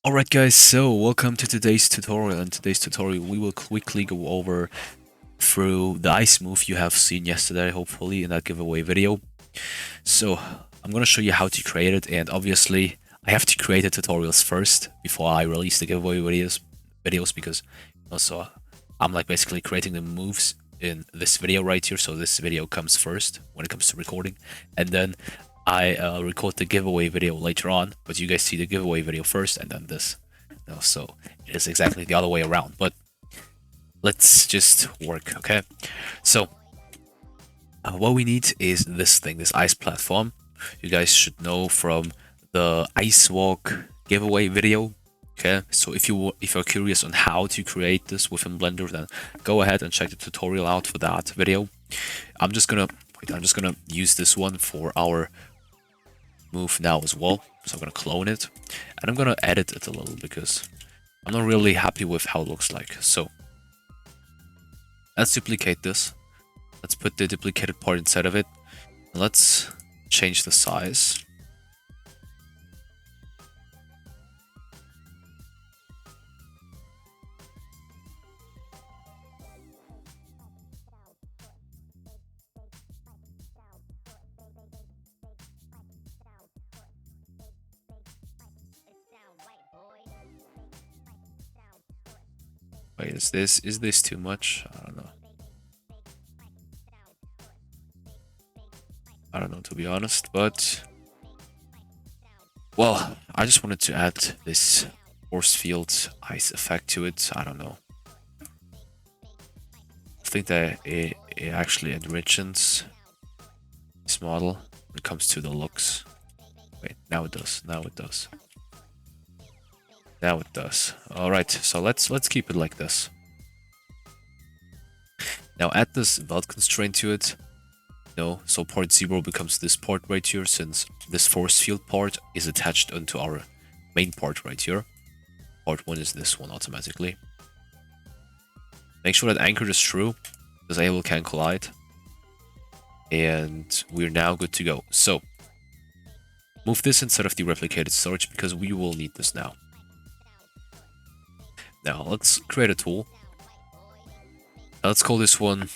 Alright guys, so welcome to today's tutorial. In today's tutorial we will quickly go over through the ice move you have seen yesterday, hopefully, in that giveaway video. So I'm gonna show you how to create it, and obviously I have to create the tutorials first before I release the giveaway videos because also I'm like basically creating the moves in this video right here, so this video comes first when it comes to recording, and then I record the giveaway video later on, but you guys see the giveaway video first and then this. No, so it is exactly the other way around, but let's just work, okay? So what we need is this thing, this ice platform. You guys should know from the ice walk giveaway video. Okay, so if you're curious on how to create this within Blender, then go ahead and check the tutorial out for that video. I'm just gonna use this one for our move now as well. So I'm gonna clone it, and I'm gonna edit it a little because I'm not really happy with how it looks like. So let's duplicate this. Let's put the duplicated part inside of it. Let's change the size. Wait, is this too much? I don't know. I don't know, to be honest, but well, I just wanted to add this force field ice effect to it. I don't know. I think that it actually enriches this model when it comes to the looks. Wait, now it does. Now it does. Now it does. All right, so let's keep it like this. Now add this belt constraint to it. No, so part 0 becomes this part right here, since this force field part is attached onto our main part right here. Part 1 is this one automatically. Make sure that anchored is true, because able can collide. And we're now good to go. So move this instead of the replicated storage, because we will need this now. Now let's create a tool. Now let's call this one,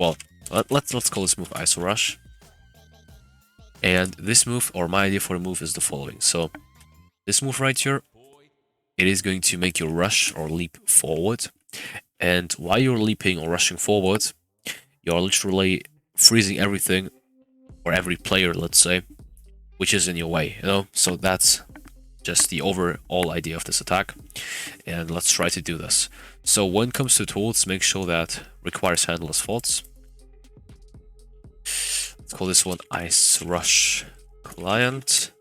well, let's call this move ISO Rush. And this move, or my idea for the move, is the following. So this move right here, it is going to make you rush or leap forward. And while you're leaping or rushing forward, you're literally freezing everything, or every player, let's say, which is in your way, you know? So that's just the overall idea of this attack. And let's try to do this. So when it comes to tools, make sure that requires handleless faults. Let's call this one Ice Rush Client.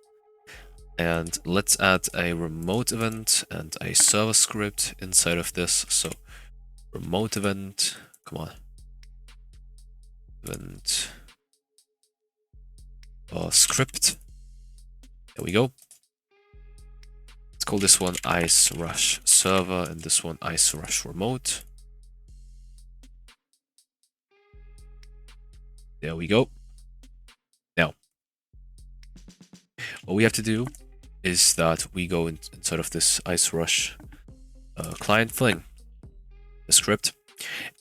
And let's add a remote event and a server script inside of this. So remote event, come on. Event script. There we go. Let's call this one Ice Rush Server and this one Ice Rush Remote. There we go. Now, what we have to do is that we go inside of this Ice Rush client thing, the script,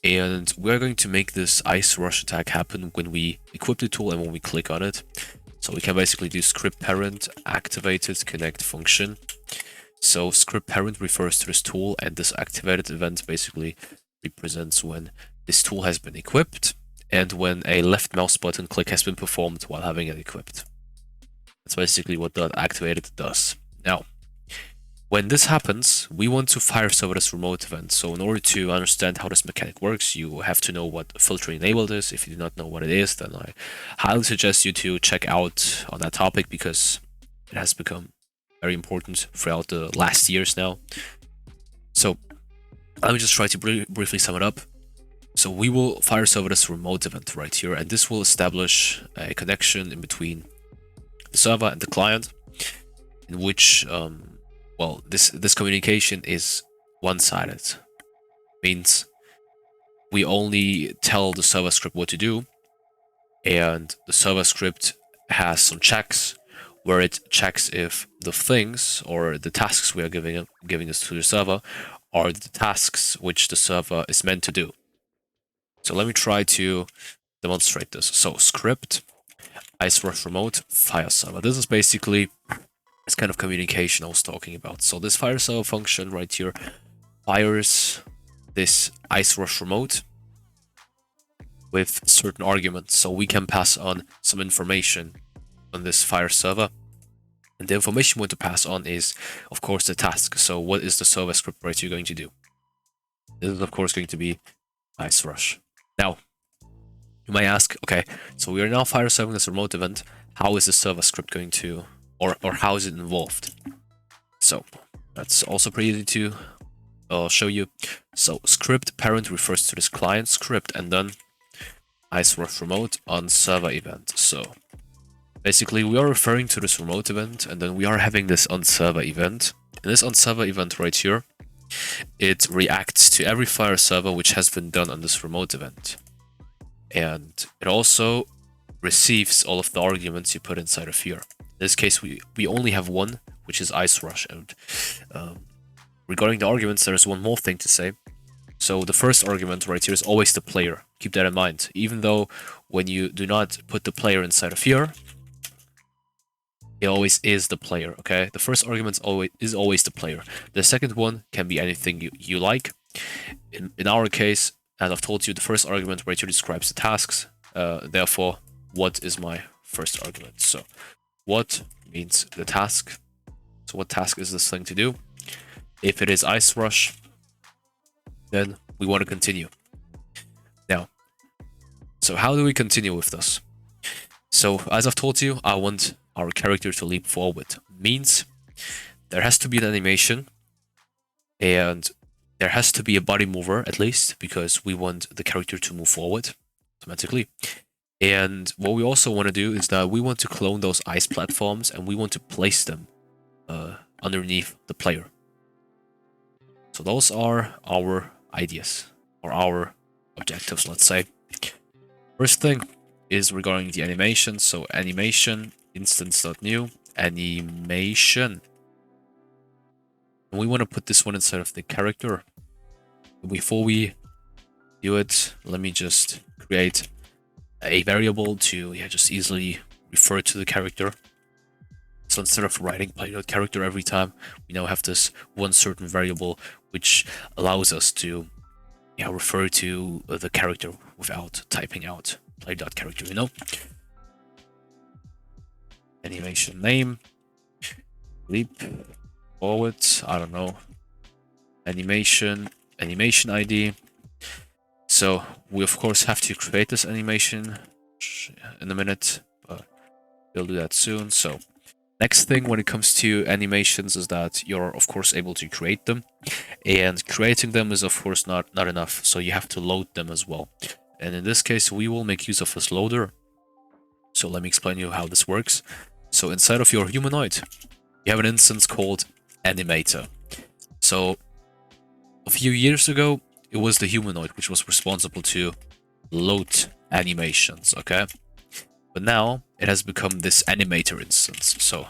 and we're going to make this Ice Rush attack happen when we equip the tool and when we click on it. So we can basically do script parent, activated connect function. So script parent refers to this tool, and this activated event basically represents when this tool has been equipped and when a left mouse button click has been performed while having it equipped. That's basically what that activated does. Now, when this happens, we want to fire server this remote event. So in order to understand how this mechanic works, you have to know what filter enabled is. If you do not know what it is, then I highly suggest you to check out on that topic, because it has become very important throughout the last years now. So let me just try to briefly sum it up. So we will fire server this remote event right here, and this will establish a connection in between the server and the client, in which well, this communication is one-sided. Means we only tell the server script what to do, and the server script has some checks where it checks if the things or the tasks we are giving this to the server are the tasks which the server is meant to do. So let me try to demonstrate this. So script icerush remote fire server. This is basically this kind of communication I was talking about. So this fire server function right here fires this icerush remote with certain arguments. So we can pass on some information on this fire server. And the information we want to pass on is, of course, the task. So what is the server script right here going to do? This is, of course, going to be icerush. Now, you might ask, okay, so we are now fire serving this remote event. How is the server script going to, or how is it involved? So that's also pretty easy to show you. So script parent refers to this client script and then icerush remote on server event. So basically we are referring to this remote event and then we are having this on server event. And this on server event right here, it reacts to every fire server which has been done on this remote event. And it also receives all of the arguments you put inside of here. In this case, we only have one, which is icerush. And regarding the arguments, there's one more thing to say. So the first argument right here is always the player. Keep that in mind. Even though when you do not put the player inside of here, it always is the player, okay? The first argument is always the player. The second one can be anything you like. In our case, as I've told you, the first argument right here describes the tasks. Therefore, what is my first argument? So, what means the task. So, what task is this thing to do? If it is icerush, then we want to continue. Now, so how do we continue with this? So, as I've told you, I want our character to leap forward. Means there has to be an animation and there has to be a body mover at least, because we want the character to move forward automatically. And what we also want to do is that we want to clone those ice platforms and we want to place them underneath the player. So those are our ideas or our objectives, let's say. First thing is regarding the animation. So animation instance.new animation. And we want to put this one inside of the character. Before we do it, let me just create a variable to just easily refer to the character. So instead of writing play.character every time, we now have this one certain variable which allows us to refer to the character without typing out play.character, Animation name, leap forward, I don't know, animation ID. So we of course have to create this animation in a minute, but we'll do that soon. So next thing when it comes to animations is that you're of course able to create them, and creating them is of course not enough, so you have to load them as well. And in this case we will make use of this loader. So let me explain you how this works. So inside of your humanoid you have an instance called animator. So a few years ago it was the humanoid which was responsible to load animations, okay? But now it has become this animator instance. So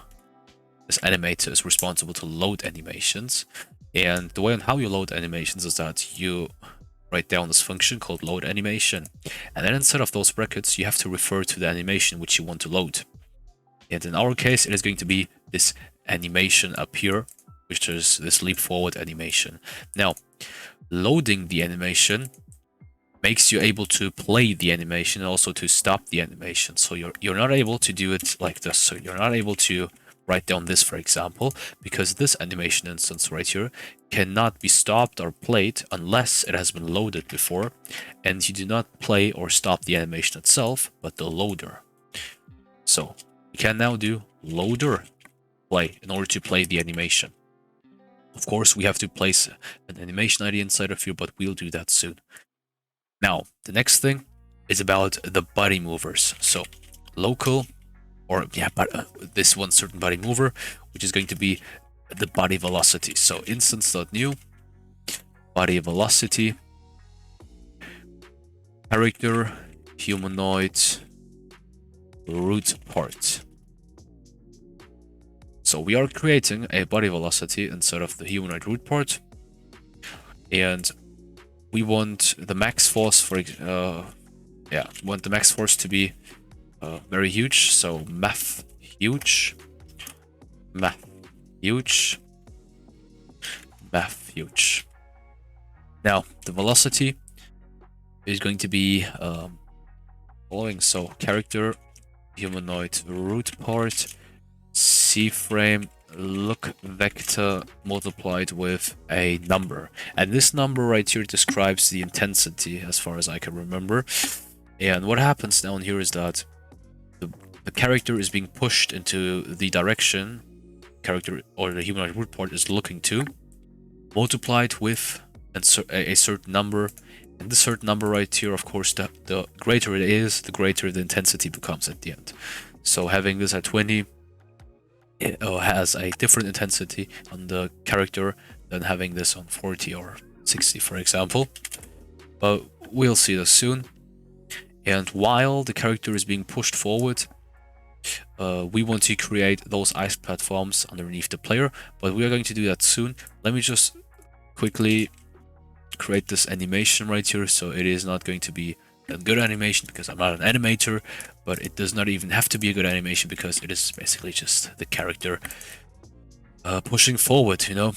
this animator is responsible to load animations. And the way on how you load animations is that you write down this function called load animation. And then instead of those brackets, you have to refer to the animation which you want to load. And in our case, it is going to be this animation up here, which is this leap forward animation. Now, loading the animation makes you able to play the animation and also to stop the animation. So you're not able to do it like this. So you're not able to write down this, for example, because this animation instance right here cannot be stopped or played unless it has been loaded before, and you do not play or stop the animation itself, but the loader. So you can now do loader play in order to play the animation. Of course, we have to place an animation ID inside of here, but we'll do that soon. Now, the next thing is about the body movers. So local, or this one certain body mover, which is going to be the body velocity. So instance.new body velocity character humanoid root part. So we are creating a body velocity instead of the humanoid root part, and we want the max force for want the max force to be very huge. So math huge, math huge, math huge. Now the velocity is going to be following. So character humanoid root part C-frame look vector multiplied with a number, and this number right here describes the intensity as far as I can remember. And what happens down here is that the character is being pushed into the direction character or the humanoid root part is looking to, multiplied with a certain number. And this certain number right here, of course, the greater it is, the greater the intensity becomes at the end. So having this at 20, it has a different intensity on the character than having this on 40 or 60, for example. But we'll see this soon. And while the character is being pushed forward, we want to create those ice platforms underneath the player, but we are going to do that soon. Let me just quickly create this animation right here. So it is not going to be a good animation because I'm not an animator, but it does not even have to be a good animation because it is basically just the character pushing forward, you know.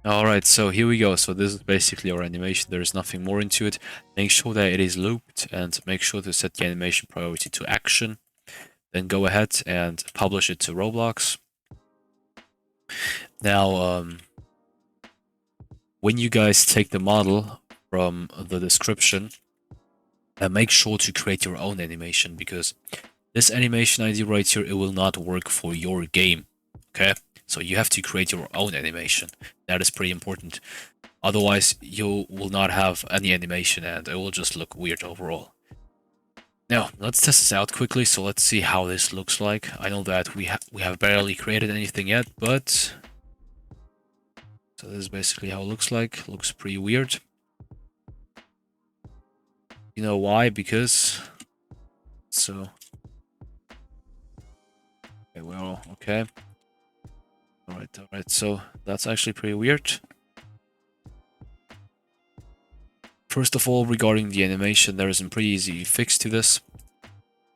Alright, so here we go. So this is basically our animation. There is nothing more into it. Make sure that it is looped and make sure to set the animation priority to action. Then go ahead and publish it to ROBLOX. Now, when you guys take the model from the description, make sure to create your own animation, because this animation ID right here, it will not work for your game, okay? So you have to create your own animation. That is pretty important. Otherwise, you will not have any animation and it will just look weird overall. Now, let's test this out quickly. So let's see how this looks like. I know that we have barely created anything yet, but... So this is basically how it looks like. Looks pretty weird. You know why? Because... So... Okay, well, okay. Alright, so that's actually pretty weird. First of all, regarding the animation, there is a pretty easy fix to this.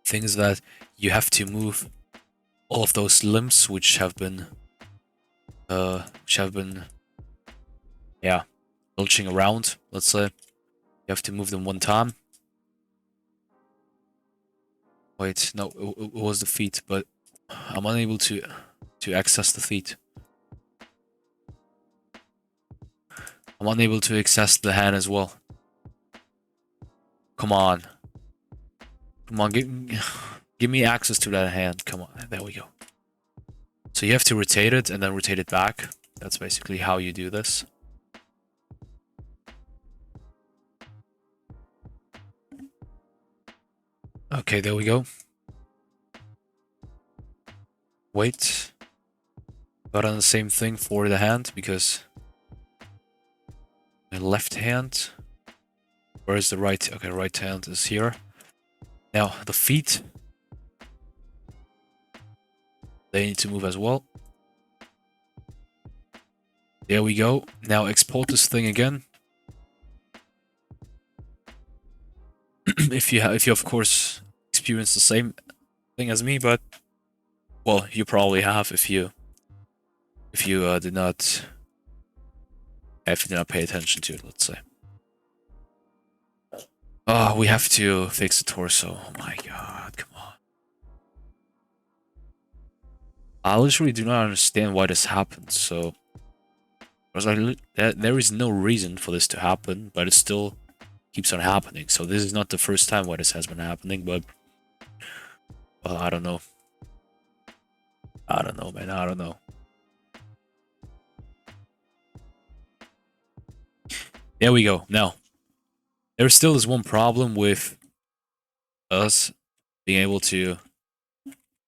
Things that you have to move all of those limbs which have been bulging around, let's say. You have to move them one time. Wait, no, it was the feet, but I'm unable to access the feet. I'm unable to access the hand as well. Come on. Come on, give me access to that hand. Come on, there we go. So you have to rotate it and then rotate it back. That's basically how you do this. Okay, there we go. Wait. Got on the same thing for the hand, because my left hand. Where is the right? Okay, right hand is here. Now the feet, they need to move as well. There we go. Now export this thing again. if you of course experience the same thing as me, but well, you probably have if you did not pay attention to it, let's say. Oh, we have to fix the torso. Oh my god, come on. I literally do not understand why this happened, so I was like, there is no reason for this to happen, but it still keeps on happening. So this is not the first time where this has been happening, but well, I don't know. I don't know, man. I don't know. There we go. Now, there still is one problem with us being able to,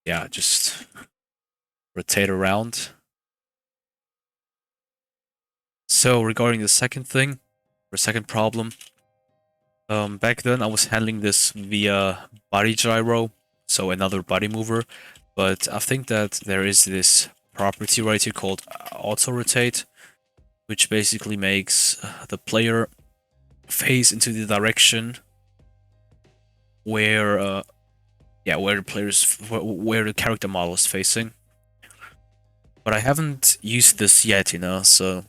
yeah, just rotate around. So regarding the second thing, or second problem, back then I was handling this via body gyro, so another body mover, but I think that there is this property right here called auto rotate, which basically makes the player face into the direction where where the where the character model is facing. But I haven't used this yet, you know, so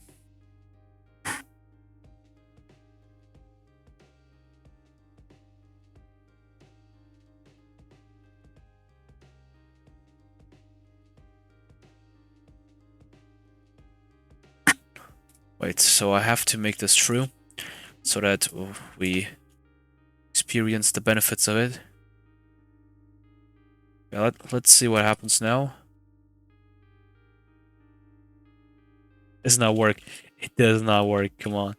wait, so I have to make this true so that we experience the benefits of it. Yeah, let's see what happens now. It does not work. It does not work. Come on.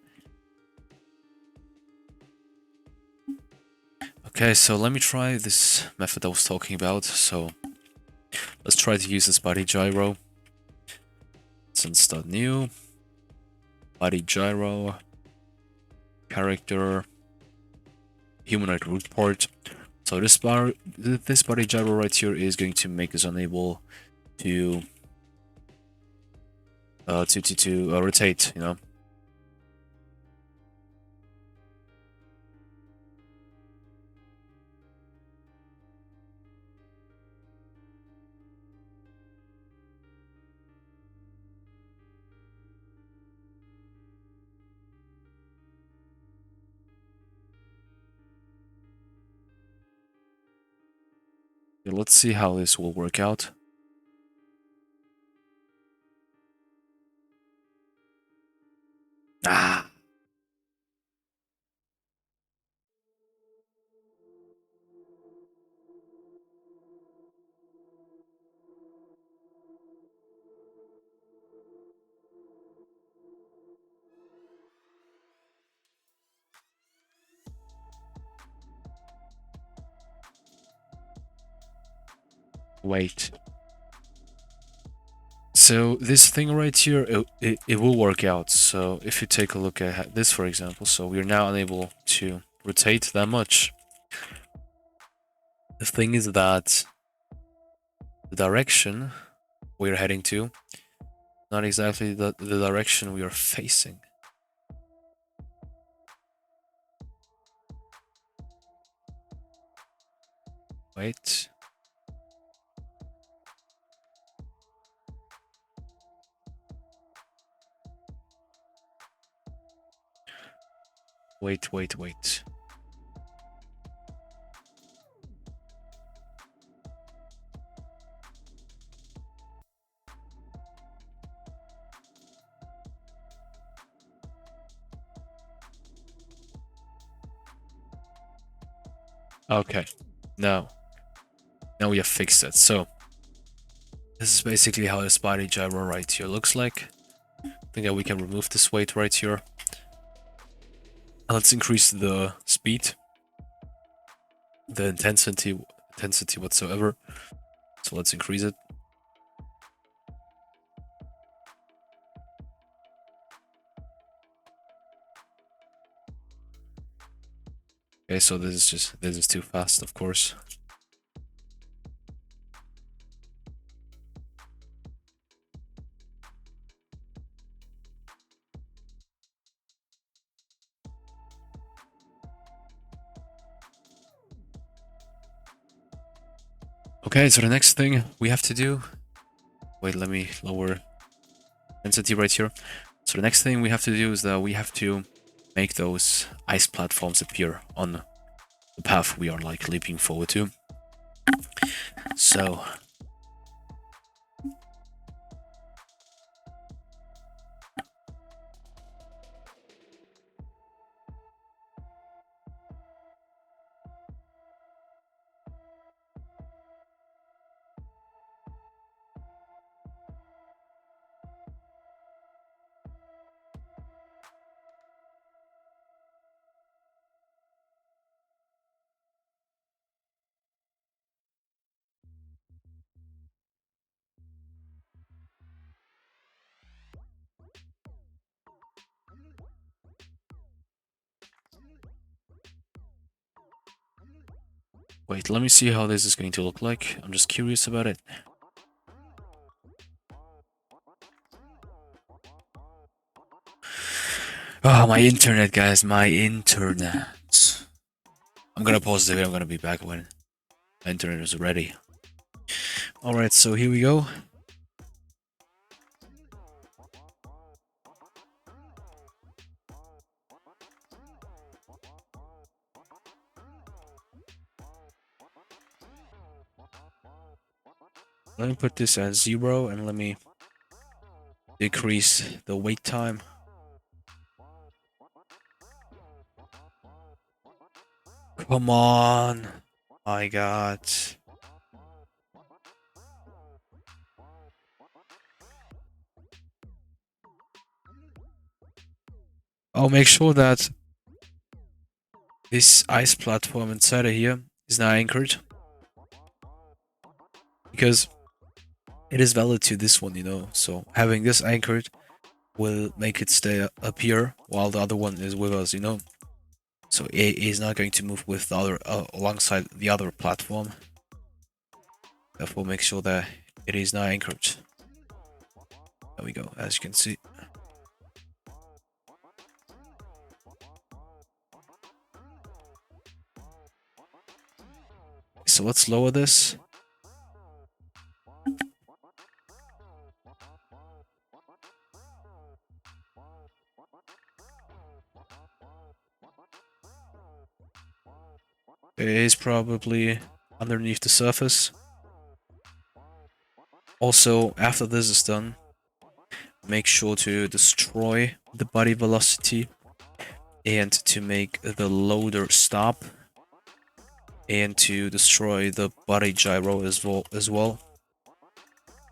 Okay, so let me try this method I was talking about. So let's try to use this body gyro. Let's start new. Body gyro. Character. Humanoid root part. So this body gyro right here is going to make us unable to rotate, you know. Okay, let's see how this will work out. Ah. Wait. So this thing right here, it will work out. So if you take a look at this, for example, so we're now unable to rotate that much. The thing is that the direction we're heading to, not exactly the direction we are facing. Wait. Wait. Okay. Now we have fixed it. So this is basically how this body gyro right here looks like. I think that we can remove this weight right here. Let's increase the speed, the intensity whatsoever. So let's increase it. Okay, so this is too fast, of course. Okay, so the next thing we have to do... Wait, let me lower intensity right here. So the next thing we have to do is that we have to make those ice platforms appear on the path we are like leaping forward to. So... Wait, let me see how this is going to look like. I'm just curious about it. Oh, my internet, guys, my internet. I'm gonna pause the video. I'm gonna be back when the internet is ready. Alright, so here we go. Let me put this at 0 and let me decrease the wait time. Come on. My god. I'll make sure that this ice platform inside of here is not anchored. Because it is valid to this one, you know. So having this anchored will make it stay up here while the other one is with us, you know. So it is not going to move with the other alongside the other platform. Therefore, make sure that it is not anchored. There we go, as you can see. So let's lower this. It is probably underneath the surface. Also, after this is done, make sure to destroy the body velocity and to make the loader stop and to destroy the body gyro as well.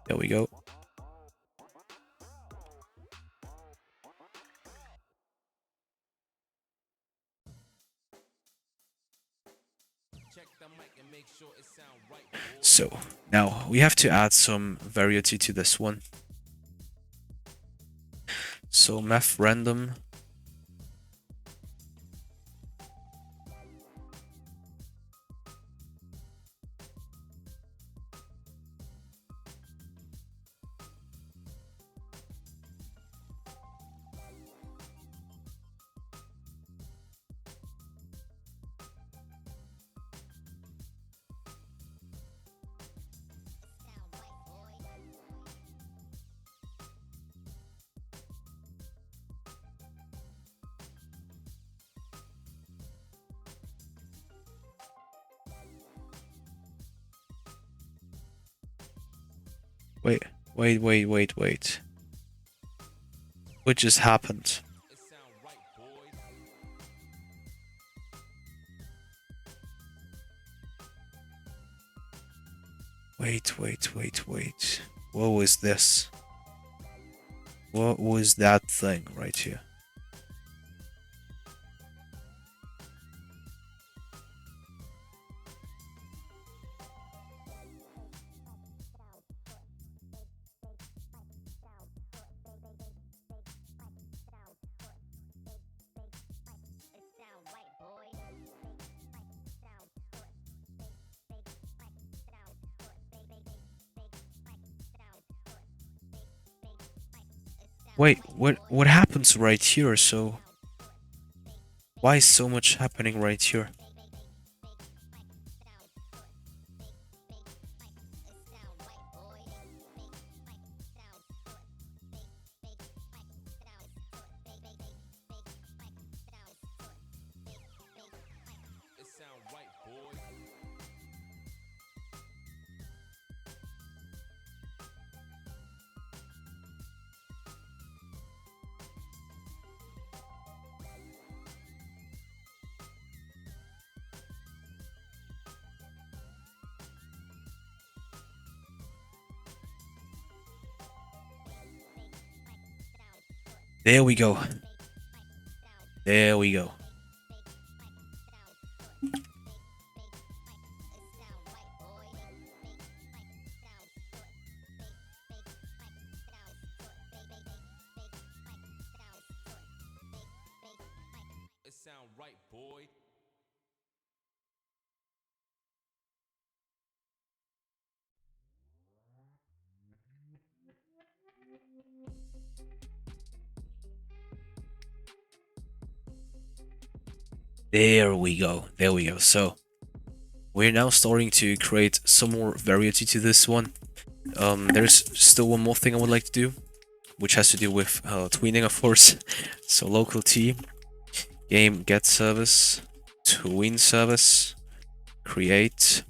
There we go. So now we have to add some variety to this one. So math random. Wait. What just happened? Wait. What was this? What was that thing right here? Wait, what happens right here? So why is so much happening right here? There we go. There we go. It sound right, boy. There we go. There we go. So we're now starting to create some more variety to this one. There's still one more thing I would like to do, which has to do with tweening, of course. So local T, game get service, tween service, create,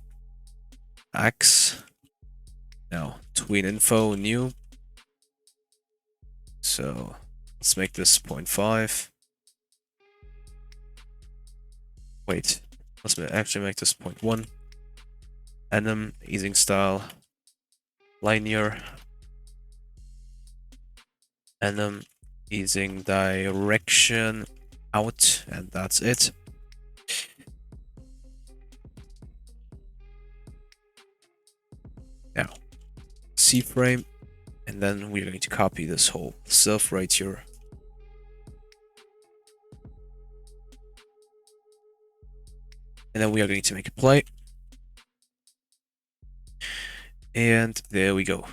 X. Now tween info new. So let's make this 0.5. Wait, let's actually make this 0.1. Anim, easing style, linear, anim, easing direction out, and that's it. Now, C frame, and then we're going to copy this whole stuff right here. And then we are going to make a play. And there we go.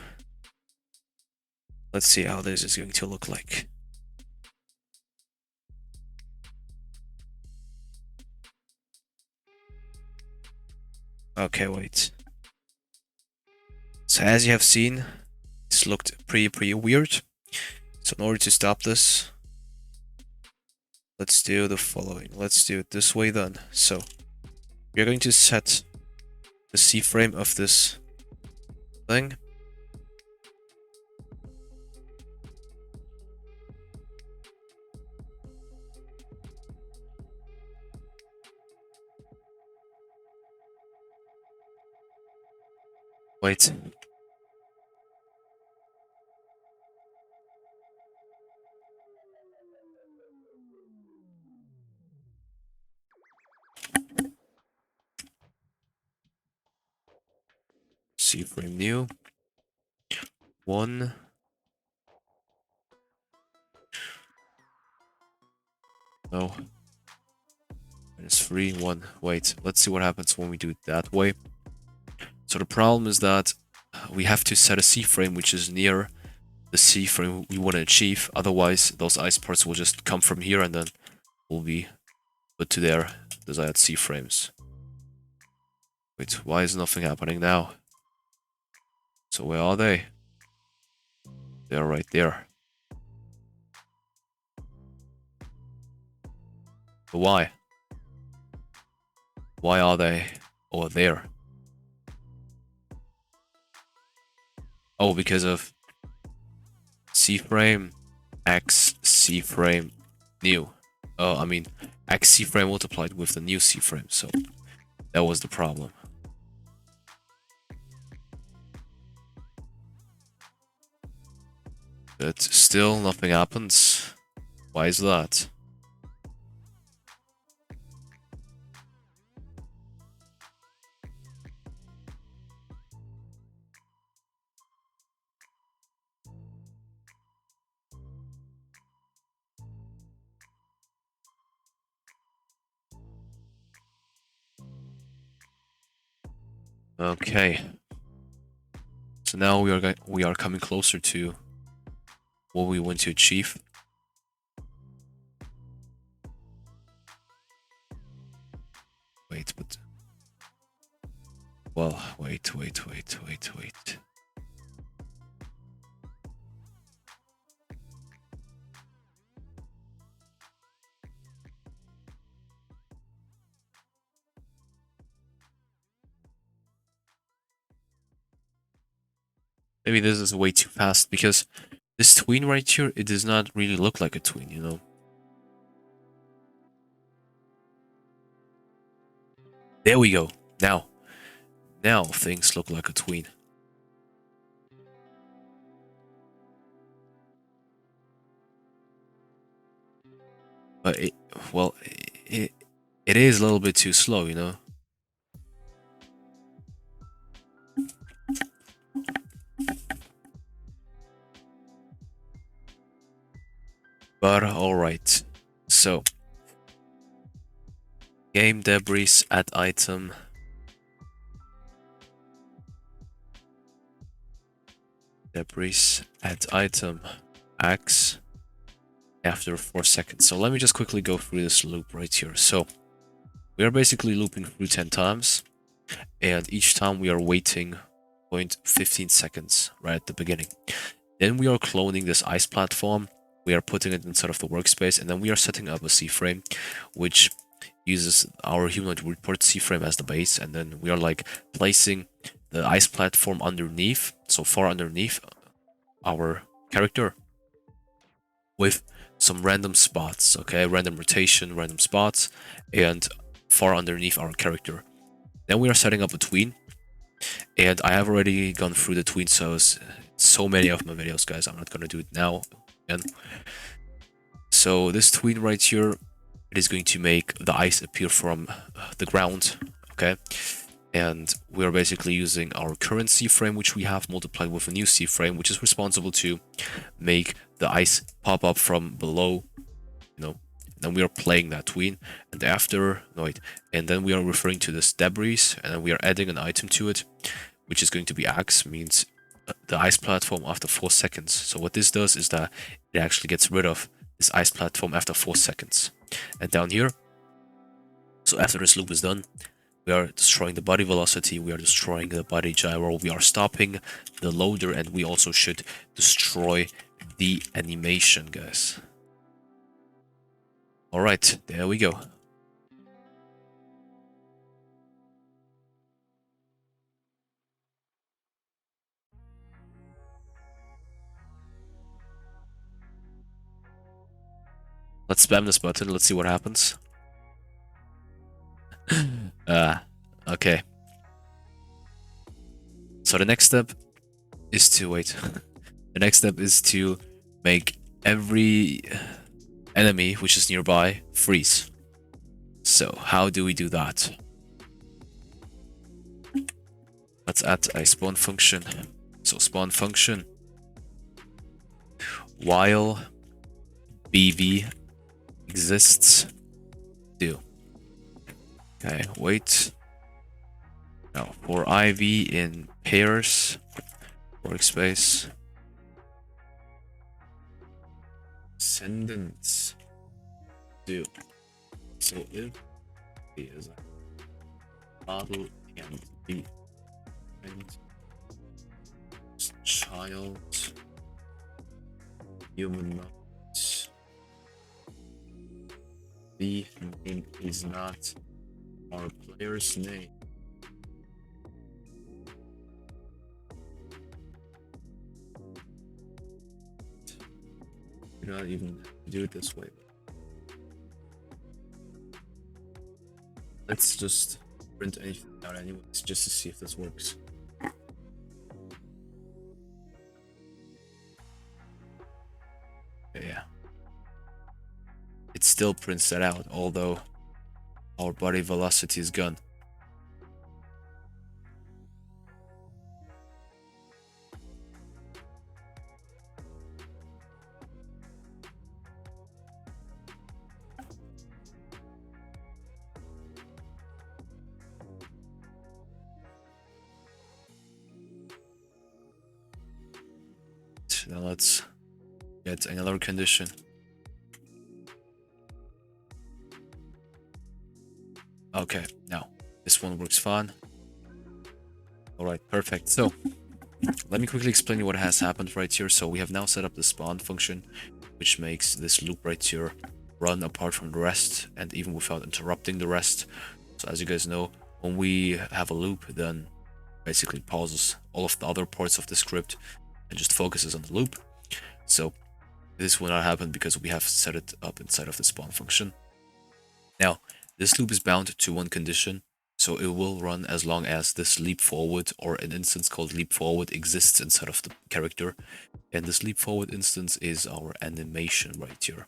Let's see how this is going to look like. Okay, wait. So as you have seen, this looked pretty weird. So in order to stop this, let's do the following. Let's do it this way then. So we're going to set the C frame of this thing. Wait. C frame new. 1. No. -3, 1. Wait, let's see what happens when we do it that way. So the problem is that we have to set a C frame which is near the C frame we want to achieve. Otherwise, those ice parts will just come from here and then will be put to their desired C frames. Wait, why is nothing happening now? So where are they? They are right there. But why? Why are they over there? Oh, because of C frame, X C frame, new. I mean, X C frame multiplied with the new C frame. So that was the problem. But still nothing happens. Why is that? Okay. So now we are coming closer to what we want to achieve. Wait, but well, wait. Maybe this is way too fast because this tween right here, it does not really look like a tween, you know? There we go. Now things look like a tween. But it is a little bit too slow, you know? But alright. So game debris add item. debris, add item, X after 4 seconds. So let me just quickly go through this loop right here. So we are basically looping through 10 times, and each time we are waiting 0.15 seconds right at the beginning. Then we are cloning this ice platform, we are putting it inside of the workspace, and then we are setting up a C-frame, which uses our humanoid report C-frame as the base, and then we are like placing the ice platform underneath, so far underneath our character, with some random spots, okay, random rotation, random spots, and far underneath our character. Then we are setting up a tween, and I have already gone through the tween, so many of my videos, guys. I'm not gonna do it now again. So this tween right here, it is going to make the ice appear from the ground, okay? And we're basically using our current C-frame, which we have multiplied with a new C-frame, which is responsible to make the ice pop up from below, you know. Then we are playing that tween, and after, no wait, and then we are referring to this debris, and then we are adding an item to it, which is going to be Axe, means the ice platform after 4 seconds. So what this does is that it actually gets rid of this ice platform after 4 seconds. And down here, so after this loop is done, we are destroying the body velocity, we are destroying the body gyro, we are stopping the loader, and we also should destroy the animation, guys. Alright, there we go. Let's spam this button, let's see what happens. Okay. So the next step is to wait. The next step is to make every enemy which is nearby freeze. So how do we do that? Let's add a spawn function. So spawn function while BV exists do. Okay, wait. Now for IV in pairs workspace sentence do. So if he is a model and be and child human the name is not our player's name. You're not even do it this way. Let's just print anything out anyways, just to see if this works. Okay, yeah. It still prints that out, although our body velocity is gone. Now let's get another condition. Okay, now this one works fine. Alright, perfect. So let me quickly explain you what has happened right here. So we have now set up the spawn function, which makes this loop right here run apart from the rest and even without interrupting the rest. So as you guys know, when we have a loop, then basically pauses all of the other parts of the script and just focuses on the loop. So this will not happen because we have set it up inside of the spawn function. Now, this loop is bound to one condition, so it will run as long as this leap forward or an instance called leap forward exists inside of the character. And this leap forward instance is our animation right here.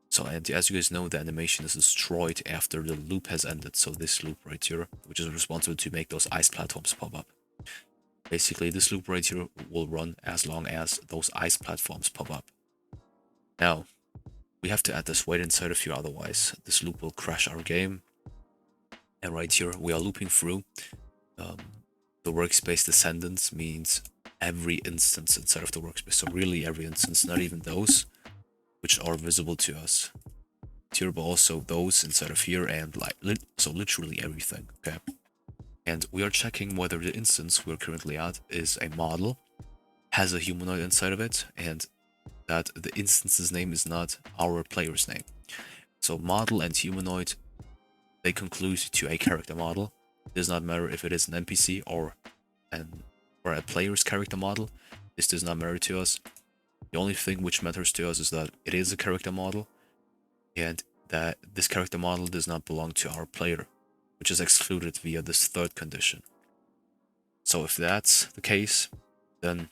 So, and as you guys know, the animation is destroyed after the loop has ended. So this loop right here, which is responsible to make those ice platforms pop up. Basically, this loop right here will run as long as those ice platforms pop up. Now, we have to add this wait inside of here, otherwise this loop will crash our game. And right here, we are looping through. The workspace descendants means every instance inside of the workspace. So really every instance, not even those which are visible to us here, but also those inside of here, and like so literally everything. Okay, and we are checking whether the instance we're currently at is a model, has a humanoid inside of it, and that the instance's name is not our player's name. So model and humanoid, they conclude to a character model. It does not matter if it is an NPC or a player's character model. This does not matter to us. The only thing which matters to us is that it is a character model, and that this character model does not belong to our player, which is excluded via this third condition. So if that's the case, then,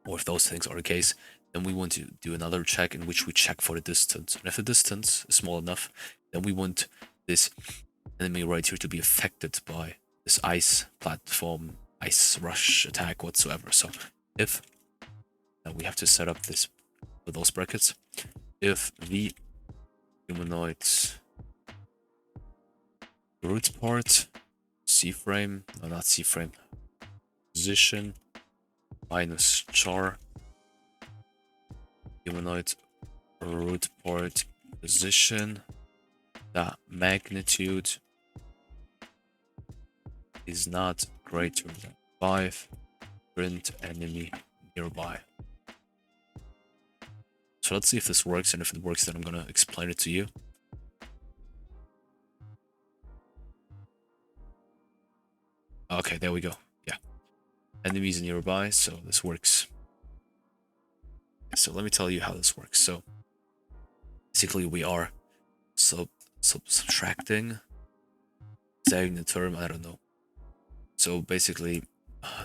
or if those things are the case, then we want to do another check in which we check for the distance. And if the distance is small enough, then we want this enemy right here to be affected by this ice platform, ice rush attack whatsoever. So if, and we have to set up this with those brackets, if the humanoid's root part, C-frame, no, not C-frame, position minus char, humanoid root part position, that magnitude is not greater than 5, print enemy nearby. So let's see if this works, and if it works, then I'm gonna explain it to you. Okay, there we go. Yeah, enemies nearby, so this works. So let me tell you how this works. So basically we are subtracting, saying the term, I don't know. So basically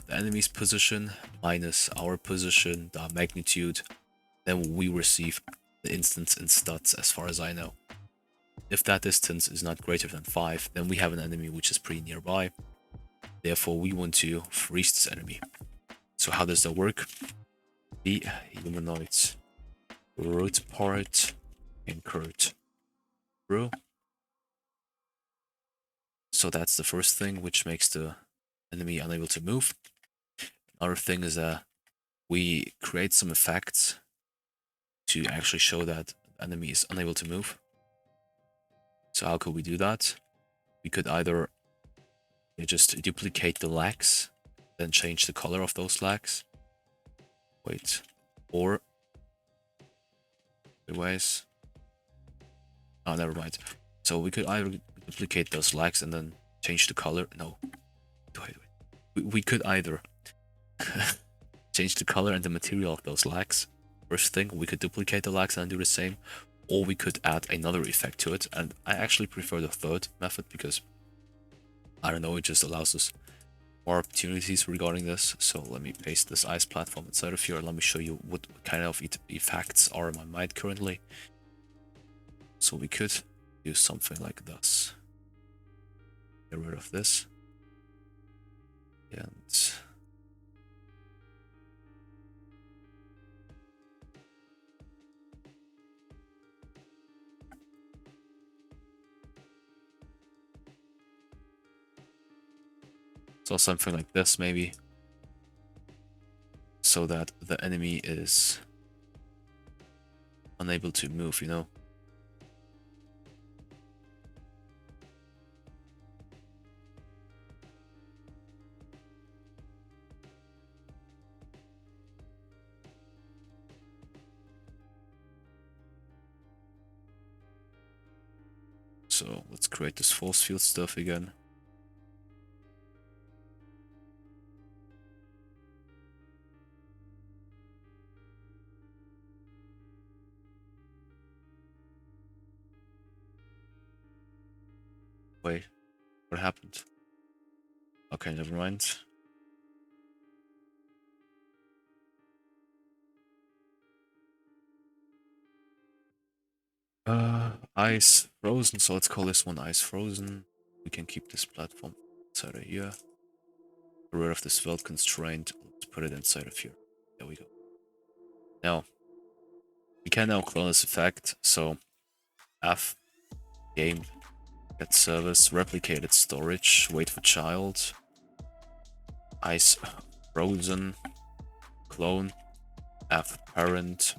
the enemy's position minus our position, the magnitude, then we receive the instance in stats as far as I know. If that distance is not greater than 5, then we have an enemy which is pretty nearby. Therefore, we want to freeze this enemy. So how does that work? The humanoid's root part incurred through. So that's the first thing which makes the enemy unable to move. Another thing is that we create some effects to actually show that the enemy is unable to move. So how could we do that? We could either just duplicate the legs, then change the color of those legs. Wait, or ways. Oh, never mind. So we could either duplicate those legs and then change the color. No, wait. We could either change the color and the material of those legs. First thing, we could duplicate the legs and do the same, or we could add another effect to it. And I actually prefer the third method because, I don't know, it just allows us more opportunities regarding this. So let me paste this ice platform inside of here and let me show you what kind of effects are in my mind currently. So we could do something like this. Get rid of this. And so something like this maybe, so that the enemy is unable to move, you know. So let's create this force field stuff again. Wait, what happened? Okay, never mind. Ice frozen, so let's call this one ice frozen. We can keep this platform inside of here. Get rid of this world constraint. Let's put it inside of here. There we go. Now, we can now clone this effect. So, F, game, get service, replicated storage, wait for child, ice frozen. clone f parent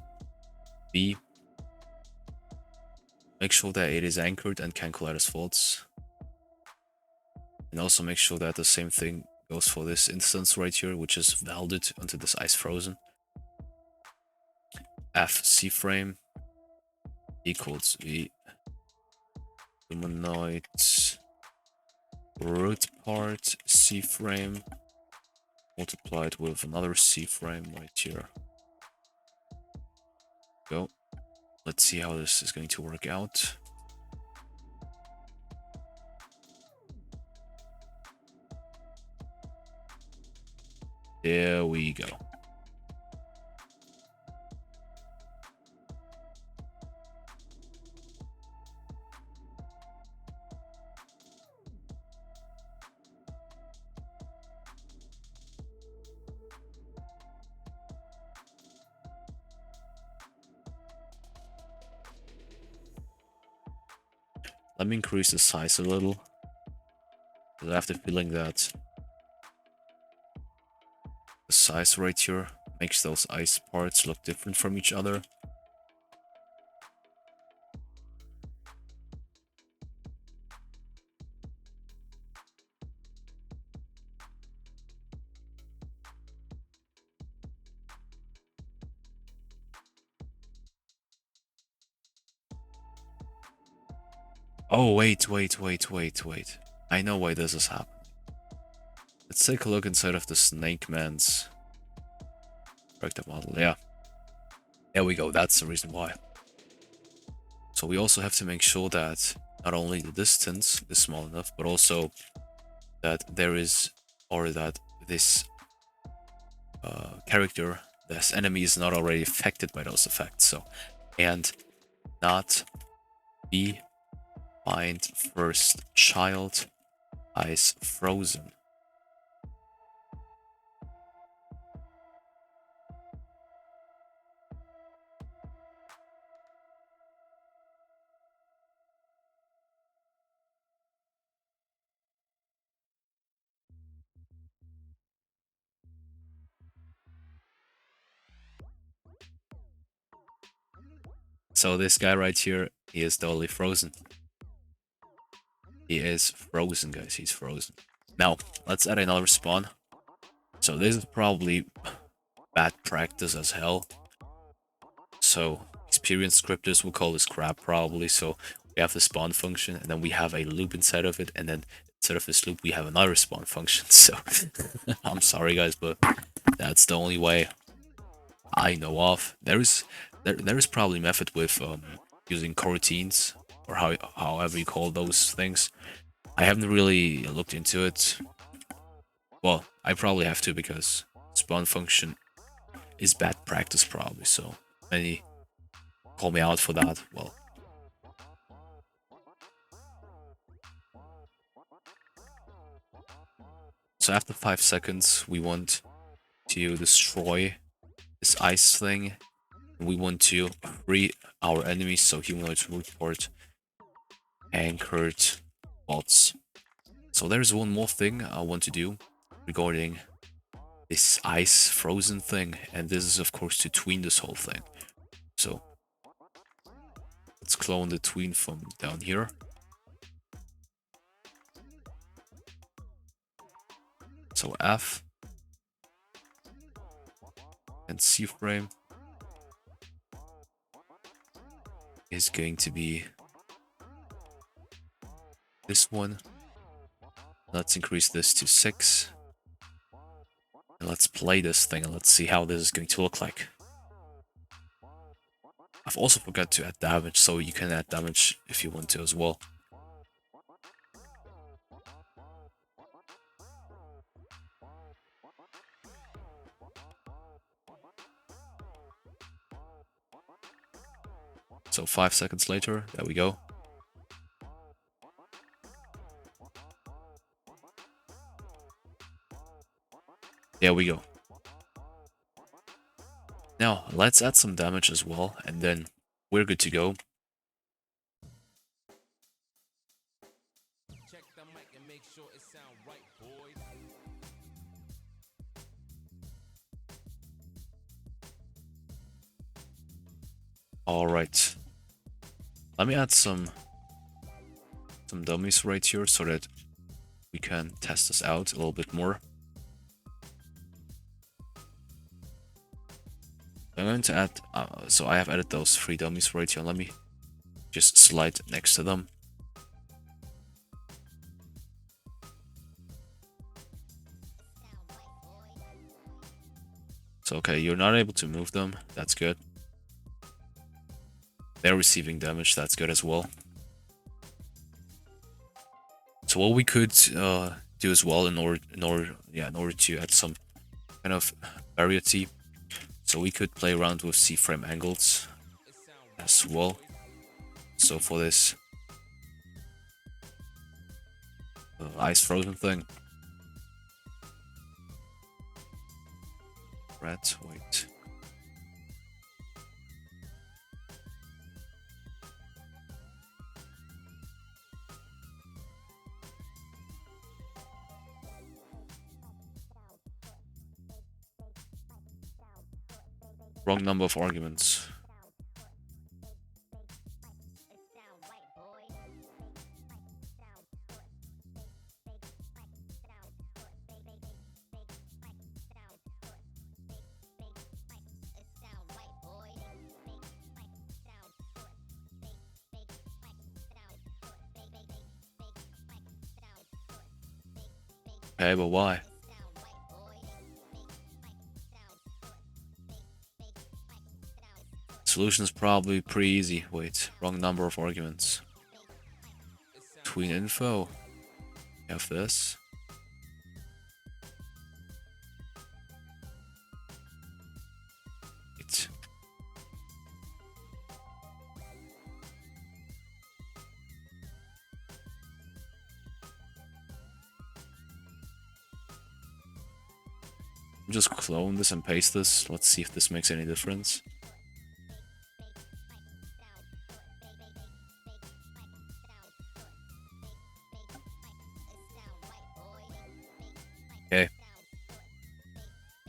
b. Make sure that it is anchored and can collide as false. And also make sure that the same thing goes for this instance right here, which is valid until this ice frozen. F C-frame equals v humanoid root part C-frame multiplied with another C-frame right here. Go. Let's see how this is going to work out. There we go. Let me increase the size a little, because I have the feeling that the size right here makes those ice parts look different from each other. Oh, wait. I know why this is happening. Let's take a look inside of the Snake Man's character model. Yeah. There we go. That's the reason why. So we also have to make sure that not only the distance is small enough, but also that there is, or that this character, this enemy is not already affected by those effects. So, and not be find first child ice frozen. So this guy right here, he is totally frozen. He is frozen, guys. He's frozen. Now, let's add another spawn. So this is probably bad practice as hell. So experienced scripters will call this crap probably. So we have the spawn function, and then we have a loop inside of it, and then instead of this loop, we have another spawn function. So I'm sorry, guys, but that's the only way I know of. There is probably method with using coroutines, or however you call those things. I haven't really looked into it. Well, I probably have to, because spawn function is bad practice probably, so many call me out for that. Well, so after 5 seconds, we want to destroy this ice thing. We want to free our enemies, so humanoid report anchored bots. So there's one more thing I want to do regarding this ice frozen thing, and this is of course to tween this whole thing. So let's clone the tween from down here. So F and C frame is going to be this one. Let's increase this to 6. And let's play this thing and let's see how this is going to look like. I've also forgot to add damage, so you can add damage if you want to as well. So 5 seconds later, there we go. There we go. Now, let's add some damage as well, and then we're good to go. Check the mic and make sure it sound right, boys. Alright. Let me add some dummies right here so that we can test this out a little bit more. I'm going to add, so I have added those 3 dummies right here. Let me just slide next to them. So okay, you're not able to move them. That's good. They're receiving damage. That's good as well. So what we could do as well in order to add some kind of variety, so we could play around with C-frame angles as well. So for this ice frozen thing, wait. Wrong number of arguments. Okay, but why? Solution is probably pretty easy. Wait, wrong number of arguments. Between info, we have this. Wait. Just clone this and paste this. Let's see if this makes any difference. Okay.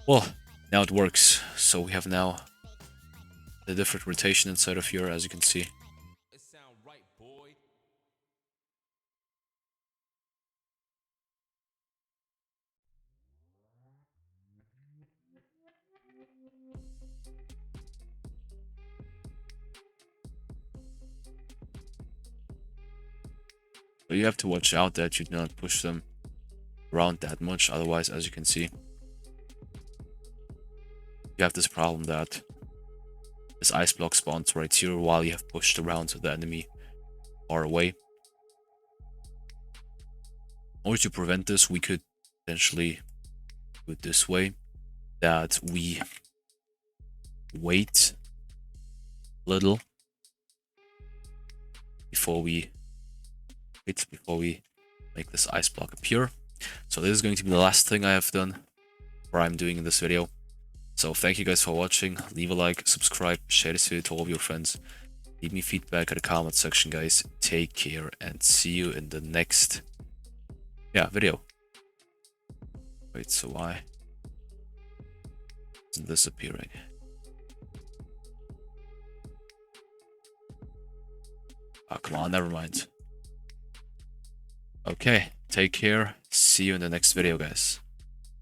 Well, now it works. So we have now the different rotation inside of here, as you can see. But you have to watch out that you do not push them around that much, otherwise, as you can see, you have this problem that this ice block spawns right here while you have pushed around the enemy far away. In order to prevent this, we could potentially do it this way, that we wait a little before we make this ice block appear. So this is going to be the last thing I have done, or I'm doing in this video. So thank you guys for watching. Leave a like, subscribe, share this video to all of your friends. Leave me feedback at the comment section, guys. Take care and see you in the next video. Wait, so why isn't this appearing? Oh, come on, never mind. Okay, take care. See you in the next video, guys.